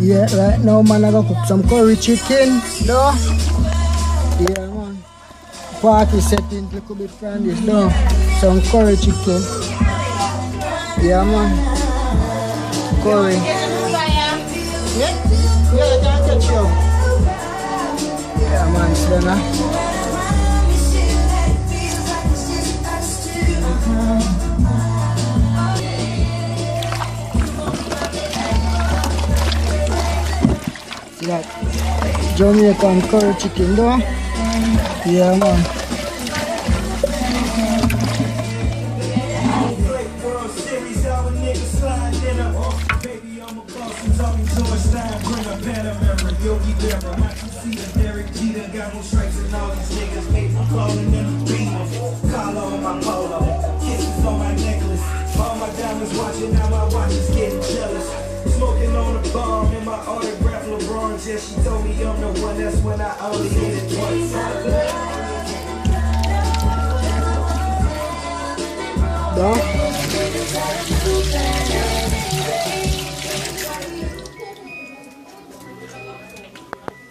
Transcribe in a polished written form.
Yeah, right now man I gonna cook some curry chicken, no? Yeah man. Party setting little bit from this, no? Some curry chicken. Yeah man. Curry. Yeah? Yeah, I can catch you. Yeah man, so now. That Jamaican curry chicken though. Yeah man. Smoking on the bomb in my autograph LeBron. Yeah, she told me I'm the one. That's when I only hit it once. Done.